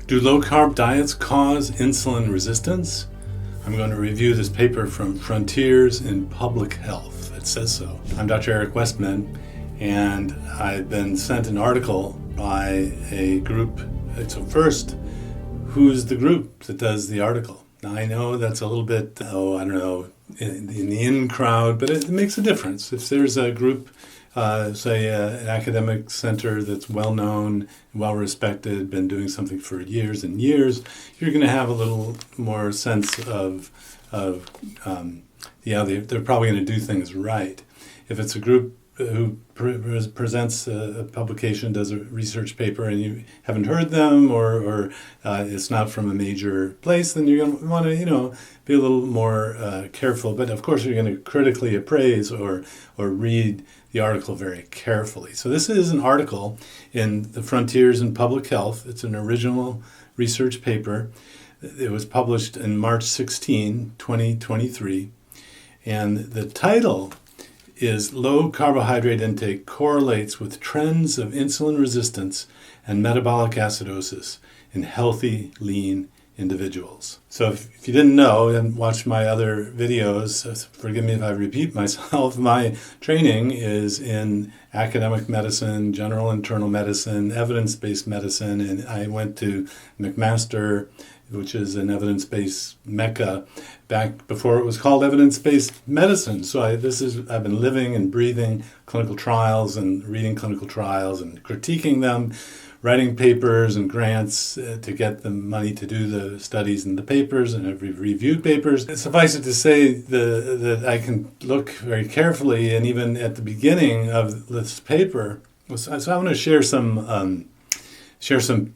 Do low-carb diets cause insulin resistance? I'm going to review this paper from Frontiers in Public Health. It says so. I'm Dr. Eric Westman, and I've been sent an article by a group. So first, who's the group that does the article? Now, I know that's a little bit, in the in crowd, but it makes a difference. If there's a group, say an academic center that's well-known, well-respected, been doing something for years and years, you're going to have a little more sense of they're probably going to do things right. If it's a group who presents a publication, does a research paper, and you haven't heard them, or it's not from a major place, then you're going to want to, be a little more careful. But of course, you're going to critically appraise or read the article very carefully. So this is an article in the Frontiers in Public Health. It's an original research paper. It was published in March 16, 2023, and the title is Low Carbohydrate Intake Correlates with Trends of Insulin Resistance and Metabolic Acidosis in Healthy, Lean Individuals. So if you didn't know and watched my other videos, forgive me if I repeat myself, my training is in academic medicine, general internal medicine, evidence-based medicine, and I went to McMaster, which is an evidence-based mecca, back before it was called evidence-based medicine. So I've been living and breathing clinical trials and reading clinical trials and critiquing them, writing papers and grants to get the money to do the studies and the papers, and I've reviewed papers. Suffice it to say that I can look very carefully, and even at the beginning of this paper, so I want to share some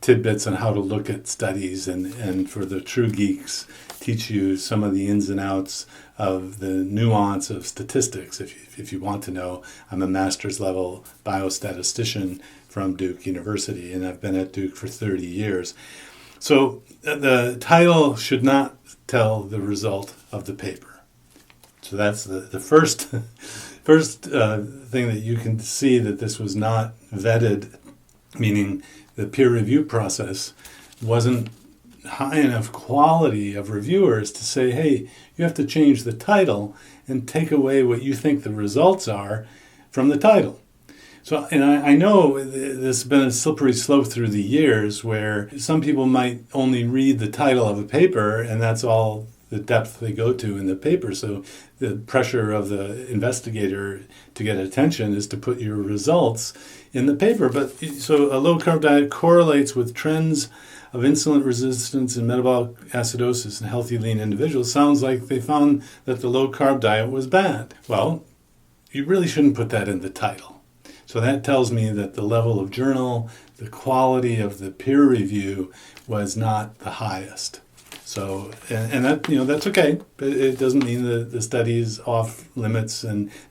tidbits on how to look at studies, and for the true geeks, teach you some of the ins and outs of the nuance of statistics. If you want to know, I'm a master's level biostatistician from Duke University, and I've been at Duke for 30 years. So the title should not tell the result of the paper. So that's the first thing that you can see, that this was not vetted, meaning the peer review process wasn't high enough quality of reviewers to say, hey, you have to change the title and take away what you think the results are from the title. So, and I know there's been a slippery slope through the years where some people might only read the title of a paper, and that's all the depth they go to in the paper. So the pressure of the investigator to get attention is to put your results in the paper. But so a low-carb diet correlates with trends of insulin resistance and metabolic acidosis in healthy, lean individuals. Sounds like they found that the low-carb diet was bad. Well, you really shouldn't put that in the title. So that tells me that the level of journal, the quality of the peer review was not the highest. So, and that, that's okay. It doesn't mean that the study is off limits,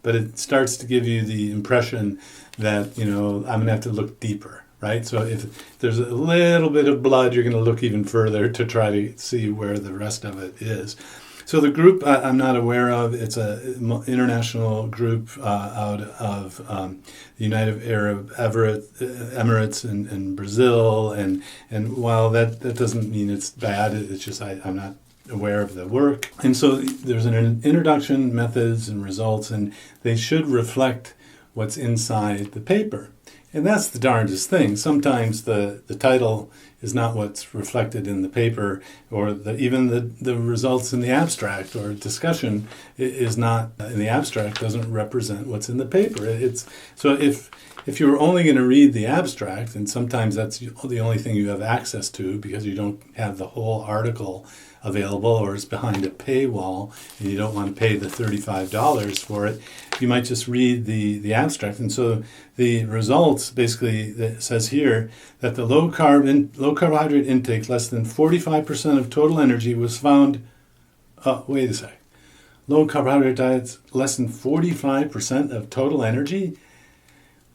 but it starts to give you the impression that, I'm going to have to look deeper, right? So if there's a little bit of blood, you're going to look even further to try to see where the rest of it is. So the group I'm not aware of. It's an international group out of the United Arab Emirates and Brazil, and while that doesn't mean it's bad, it's just I'm not aware of the work. And so there's an introduction, methods, and results, and they should reflect what's inside the paper. And that's the darndest thing. Sometimes the title is not what's reflected in the paper, or even the results in the abstract or discussion is not in the abstract, doesn't represent what's in the paper. So if you're only going to read the abstract, and sometimes that's the only thing you have access to because you don't have the whole article available, or it's behind a paywall and you don't want to pay the $35 for it, you might just read the abstract. And so the results, basically, it says here that the low carbohydrate intake, less than 45% of total energy, was found. Wait a sec. Low carbohydrate diets, less than 45% of total energy.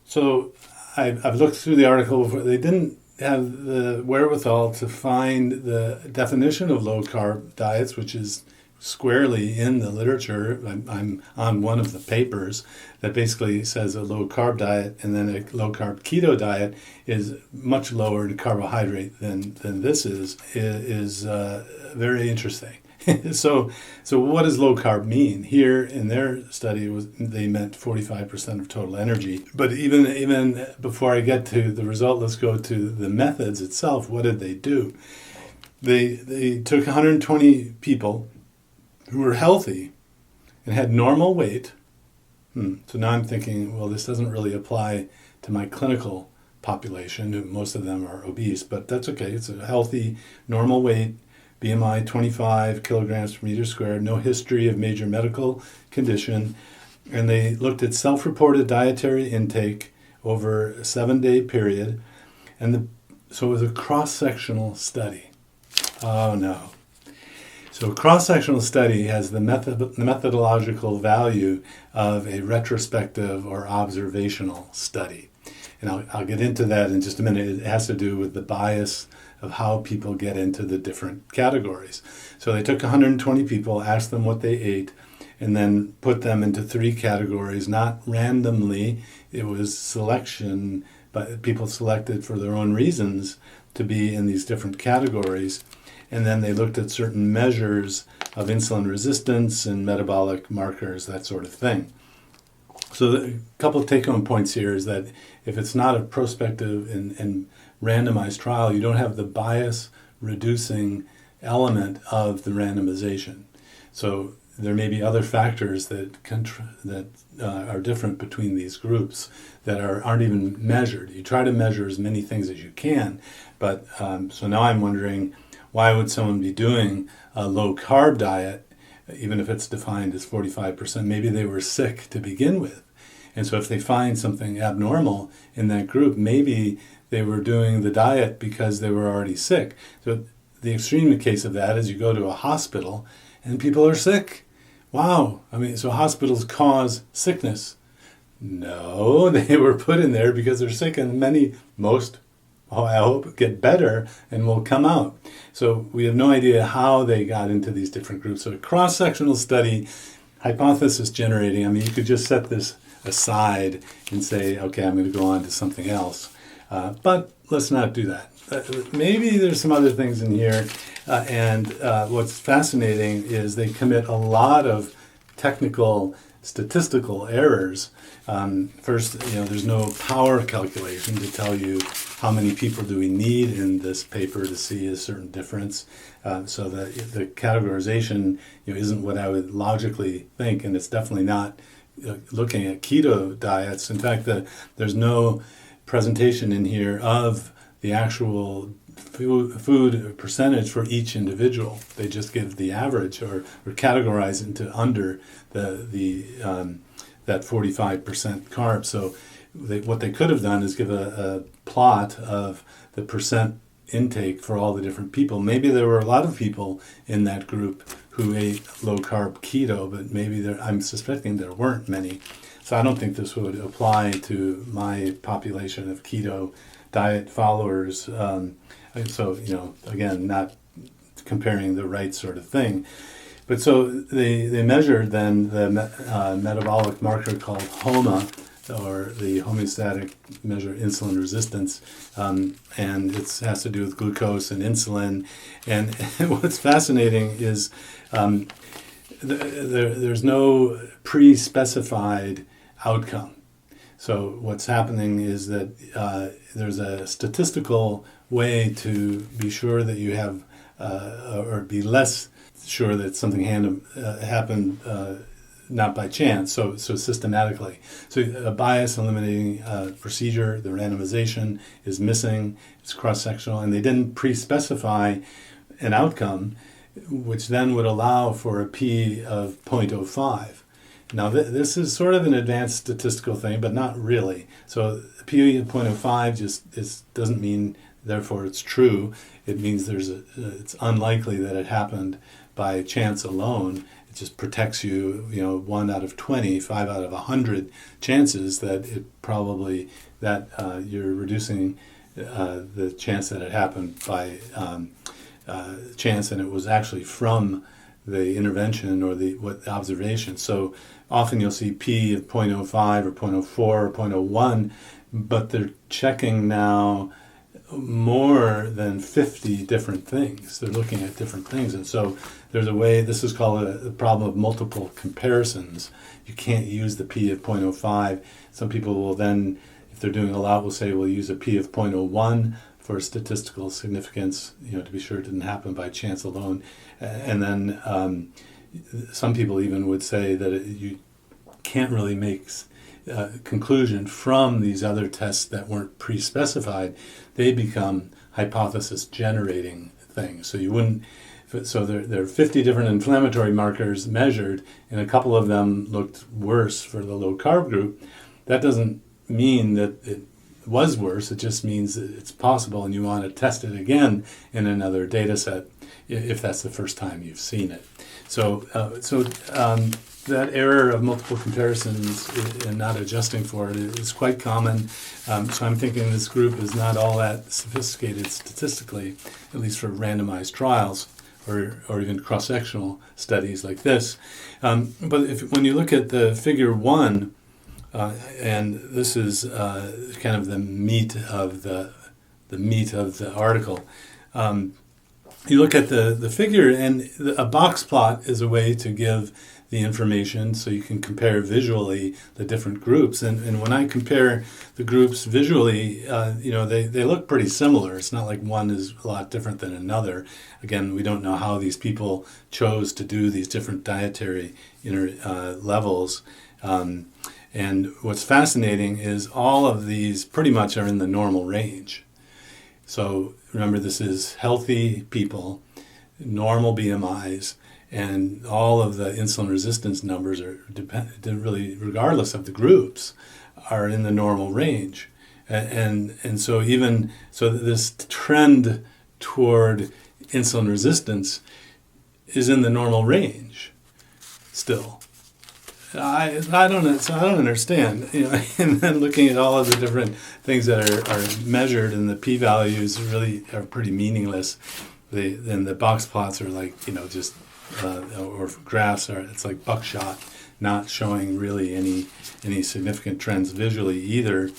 So I've looked through the article before. They didn't have the wherewithal to find the definition of low-carb diets, which is squarely in the literature. I'm on one of the papers that basically says a low-carb diet and then a low-carb keto diet is much lower in carbohydrate than this is very interesting. So what does low-carb mean? Here in their study, they meant 45% of total energy. But even before I get to the result, let's go to the methods itself. What did they do? They took 120 people who were healthy and had normal weight. So now I'm thinking, well, this doesn't really apply to my clinical population. Most of them are obese, but that's okay. It's a healthy, normal weight, BMI 25 kilograms per meter squared, no history of major medical condition. And they looked at self-reported dietary intake over a 7-day period. So it was a cross-sectional study. Oh, no. So a cross-sectional study has the methodological value of a retrospective or observational study. And I'll get into that in just a minute. It has to do with the bias of how people get into the different categories. So they took 120 people, asked them what they ate, and then put them into 3 categories, not randomly. It was selection, but people selected for their own reasons to be in these different categories. And then they looked at certain measures of insulin resistance and metabolic markers, that sort of thing. So a couple of take-home points here is that if it's not a prospective and randomized trial, you don't have the bias-reducing element of the randomization. So there may be other factors that are different between these groups that aren't even measured. You try to measure as many things as you can, but so now I'm wondering, why would someone be doing a low-carb diet, even if it's defined as 45%? Maybe they were sick to begin with. And so if they find something abnormal in that group, maybe they were doing the diet because they were already sick. So the extreme case of that is you go to a hospital and people are sick. Wow. So hospitals cause sickness. No, they were put in there because they're sick, and most, I hope, get better and will come out. So we have no idea how they got into these different groups. So a cross-sectional study, hypothesis generating, you could just set this aside and say, okay, I'm going to go on to something else. But let's not do that. Maybe there's some other things in here. And what's fascinating is they commit a lot of technical statistical errors. First, there's no power calculation to tell you how many people do we need in this paper to see a certain difference. So the categorization isn't what I would logically think, and it's definitely not looking at keto diets. In fact, there's no presentation in here of the actual food percentage for each individual. They just give the average or categorize into under that 45% carb. So what they could have done is give a plot of the percent intake for all the different people. Maybe there were a lot of people in that group who ate low-carb keto, but maybe I'm suspecting there weren't many. So I don't think this would apply to my population of keto diet followers. So, again, not comparing the right sort of thing. But so they measured then the metabolic marker called HOMA, or the homeostatic measure of insulin resistance, and it has to do with glucose and insulin. And what's fascinating is there's no pre-specified outcome. So what's happening is that there's a statistical way to be sure that you have, or be less sure that something happened not by chance, so systematically. So a bias eliminating procedure, the randomization is missing, it's cross-sectional, and they didn't pre-specify an outcome, which then would allow for a p of 0.05. Now this is sort of an advanced statistical thing, but not really. So a p of 0.05 just doesn't mean therefore it's true. It means it's unlikely that it happened by chance alone. It just protects you, 1 out of 20, 5 out of 100 chances that you're reducing the chance that it happened by chance, and it was actually from the intervention or the observation. So often you'll see P of 0.05 or 0.04 or 0.01, but they're checking now more than 50 different things. They're looking at different things. And so there's a way, this is called a problem of multiple comparisons. You can't use the P of 0.05. Some people will then, if they're doing a lot, will say we'll use a P of 0.01 for statistical significance, to be sure it didn't happen by chance alone. And then some people even would say that you can't really make conclusion from these other tests that weren't pre-specified. They become hypothesis generating things. So you wouldn't, so there are 50 different inflammatory markers measured, and a couple of them looked worse for the low carb group. That doesn't mean that it was worse. It just means that it's possible, and you want to test it again in another data set if that's the first time you've seen it. So that error of multiple comparisons and not adjusting for it is quite common. So I'm thinking this group is not all that sophisticated statistically, at least for randomized trials or even cross-sectional studies like this. But when you look at the figure 1, and this is kind of the meat of the article. You look at the figure, and a box plot is a way to give the information so you can compare visually the different groups. And when I compare the groups visually, they look pretty similar. It's not like one is a lot different than another. Again, we don't know how these people chose to do these different dietary levels. And what's fascinating is all of these pretty much are in the normal range. So remember, this is healthy people, normal BMIs, and all of the insulin resistance numbers are really, regardless of the groups, are in the normal range. And so this trend toward insulin resistance is in the normal range still. I don't understand, and then looking at all of the different things that are measured, and the p-values really are pretty meaningless. And the box plots are like, just or graphs it's like buckshot, not showing really any significant trends visually either.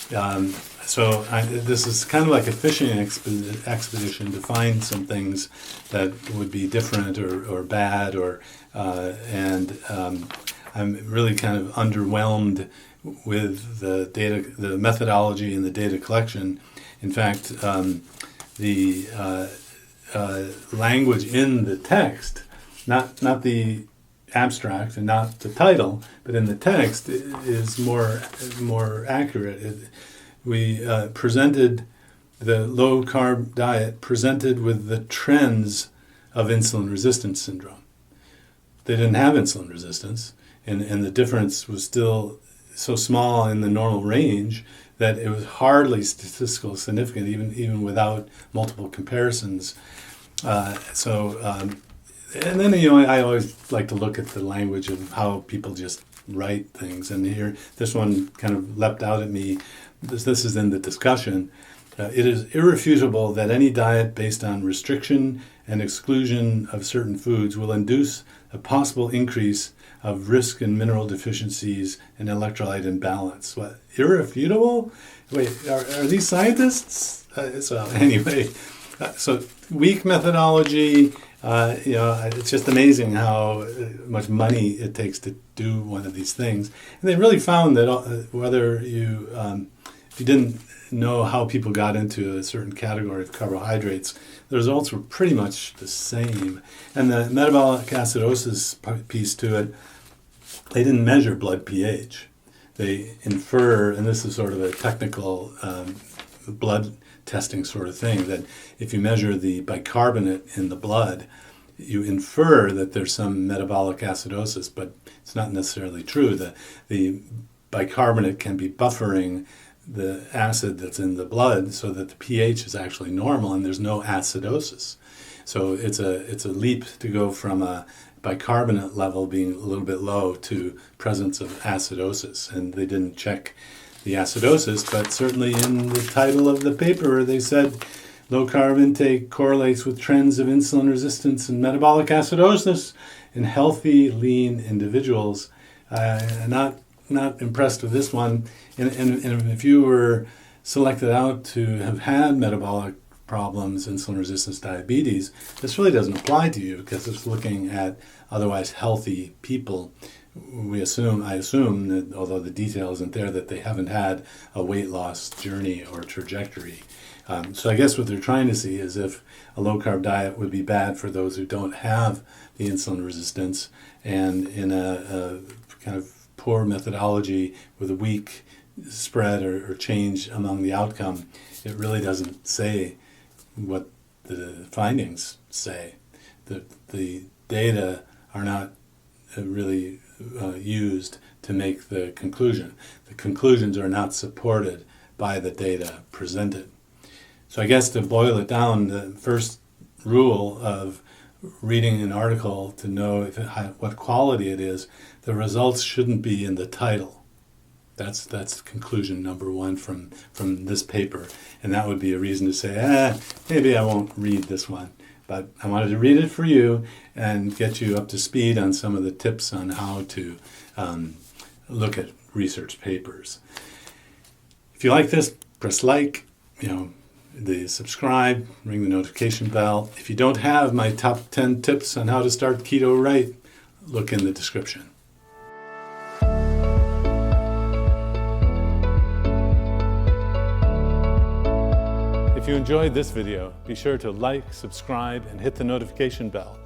This is kind of like a fishing expedition to find some things that would be different or bad I'm really kind of underwhelmed with the data, the methodology, and the data collection. In fact, the language in the text, not the abstract and not the title, but in the text is more accurate. We presented the low-carb diet presented with the trends of insulin resistance syndrome. They didn't have insulin resistance. And the difference was still so small in the normal range that it was hardly statistically significant, even without multiple comparisons. And then I always like to look at the language of how people just write things. And here, this one kind of leapt out at me. This is in the discussion. It is irrefutable that any diet based on restriction and exclusion of certain foods will induce a possible increase of risk in mineral deficiencies and electrolyte imbalance. What, irrefutable? Wait, are these scientists? So weak methodology. It's just amazing how much money it takes to do one of these things. And they really found that whether you if you didn't know how people got into a certain category of carbohydrates, the results were pretty much the same. And the metabolic acidosis piece to it, they didn't measure blood pH. They infer, and this is sort of a technical blood testing sort of thing, that if you measure the bicarbonate in the blood, you infer that there's some metabolic acidosis, but it's not necessarily true. The bicarbonate can be buffering the acid that's in the blood so that the pH is actually normal and there's no acidosis. So it's a leap to go from a bicarbonate level being a little bit low to presence of acidosis. And they didn't check the acidosis, but certainly in the title of the paper they said Low-carb intake correlates with trends of insulin resistance and metabolic acidosis in healthy, lean individuals. Not impressed with this one. And if you were selected out to have had metabolic problems, insulin resistance, diabetes, this really doesn't apply to you because it's looking at otherwise healthy people. I assume that, although the detail isn't there, that they haven't had a weight loss journey or trajectory. So I guess what they're trying to see is if a low-carb diet would be bad for those who don't have the insulin resistance, and in a kind of poor methodology with a weak spread or change among the outcome, it really doesn't say what the findings say. The data are not really used to make the conclusion. The conclusions are not supported by the data presented. So I guess to boil it down, the first rule of reading an article to know what quality it is, the results shouldn't be in the title. That's conclusion number one from this paper. And that would be a reason to say, maybe I won't read this one. But I wanted to read it for you and get you up to speed on some of the tips on how to look at research papers. If you like this, press like, the subscribe, ring the notification bell. If you don't have my top 10 tips on how to start keto right, look in the description. If you enjoyed this video, be sure to like, subscribe, and hit the notification bell